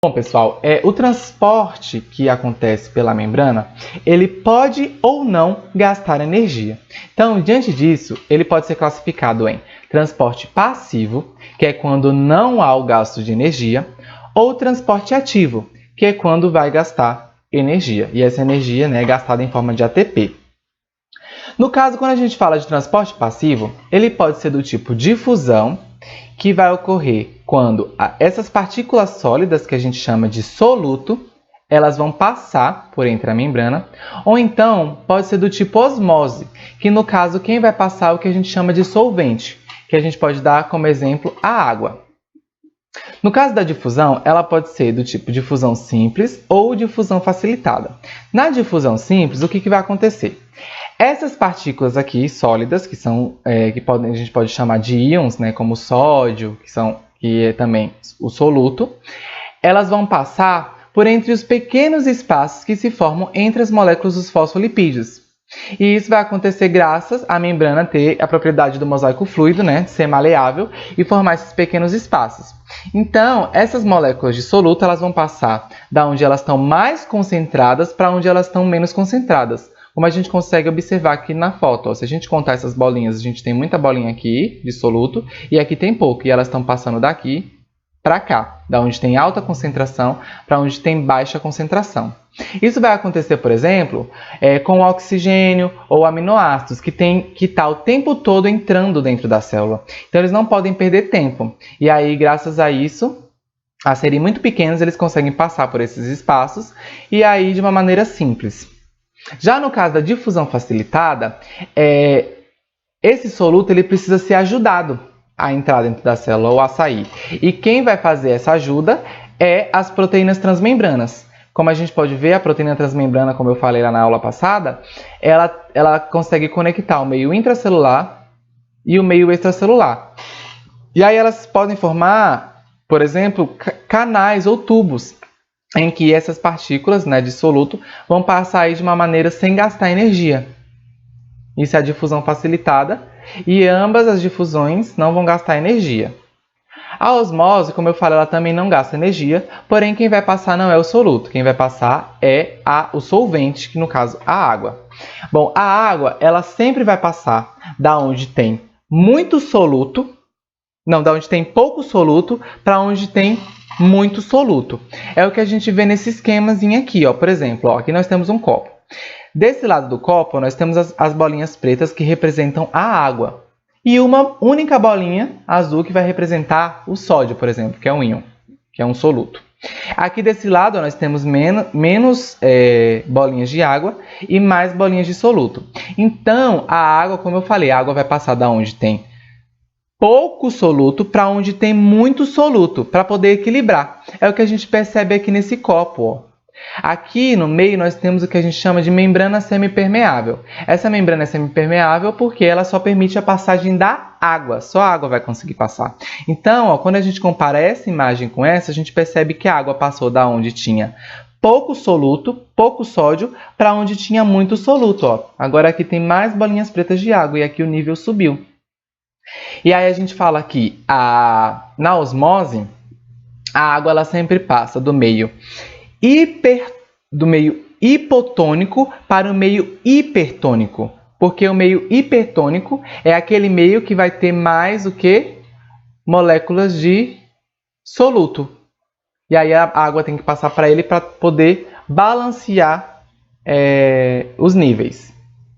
Bom, pessoal, o transporte que acontece pela membrana, ele pode ou não gastar energia. Então, diante disso, ele pode ser classificado em transporte passivo, que é quando não há o gasto de energia, ou transporte ativo, que é quando vai gastar energia. E essa energia, é gastada em forma de ATP. No caso, quando a gente fala de transporte passivo, ele pode ser do tipo difusão, que vai ocorrer quando essas partículas sólidas, que a gente chama de soluto, elas vão passar por entre a membrana, ou então pode ser do tipo osmose, que no caso quem vai passar é o que a gente chama de solvente, que a gente pode dar como exemplo a água. No caso da difusão, ela pode ser do tipo difusão simples ou difusão facilitada. Na difusão simples, o que vai acontecer? Essas partículas aqui, sólidas, que são a gente pode chamar de íons, como o sódio, que é também o soluto, elas vão passar por entre os pequenos espaços que se formam entre as moléculas dos fosfolipídios. E isso vai acontecer graças à membrana ter a propriedade do mosaico fluido, ser maleável e formar esses pequenos espaços. Então, essas moléculas de soluto elas vão passar da onde elas estão mais concentradas para onde elas estão menos concentradas. Como a gente consegue observar aqui na foto, se a gente contar essas bolinhas, a gente tem muita bolinha aqui de soluto e aqui tem pouco, e elas estão passando daqui para cá, da onde tem alta concentração para onde tem baixa concentração. Isso vai acontecer, por exemplo, com o oxigênio ou aminoácidos, que está o tempo todo entrando dentro da célula. Então, eles não podem perder tempo. E aí, graças a isso, a serem muito pequenos, eles conseguem passar por esses espaços e aí de uma maneira simples. Já no caso da difusão facilitada, esse soluto ele precisa ser ajudado a entrar dentro da célula ou a sair. E quem vai fazer essa ajuda é as proteínas transmembranas. Como a gente pode ver, a proteína transmembrana, como eu falei lá na aula passada, ela consegue conectar o meio intracelular e o meio extracelular. E aí elas podem formar, por exemplo, canais ou tubos em que essas partículas de soluto vão passar aí de uma maneira sem gastar energia. Isso é a difusão facilitada e ambas as difusões não vão gastar energia. A osmose, como eu falei, ela também não gasta energia, porém quem vai passar não é o soluto, quem vai passar é o solvente, que no caso a água. Bom, a água ela sempre vai passar da onde tem muito soluto, da onde tem pouco soluto para onde tem muito soluto. É o que a gente vê nesse esquemazinho aqui, por exemplo, aqui nós temos um copo. Desse lado do copo nós temos as bolinhas pretas que representam a água e uma única bolinha azul que vai representar o sódio, por exemplo, que é um íon, que é um soluto. Aqui desse lado nós temos menos bolinhas de água e mais bolinhas de soluto. Então a água, como eu falei, a água vai passar da onde tem pouco soluto para onde tem muito soluto, para poder equilibrar. É o que a gente percebe aqui nesse copo. Aqui no meio nós temos o que a gente chama de membrana semipermeável. Essa membrana é semipermeável porque ela só permite a passagem da água, só a água vai conseguir passar. Então, quando a gente compara essa imagem com essa, a gente percebe que a água passou da onde tinha pouco soluto, pouco sódio, para onde tinha muito soluto. Agora aqui tem mais bolinhas pretas de água e aqui o nível subiu. E aí a gente fala que na osmose, a água ela sempre passa do meio hipotônico para o meio hipertônico. Porque o meio hipertônico é aquele meio que vai ter mais o que? Moléculas de soluto. E aí a água tem que passar para ele para poder balancear os níveis.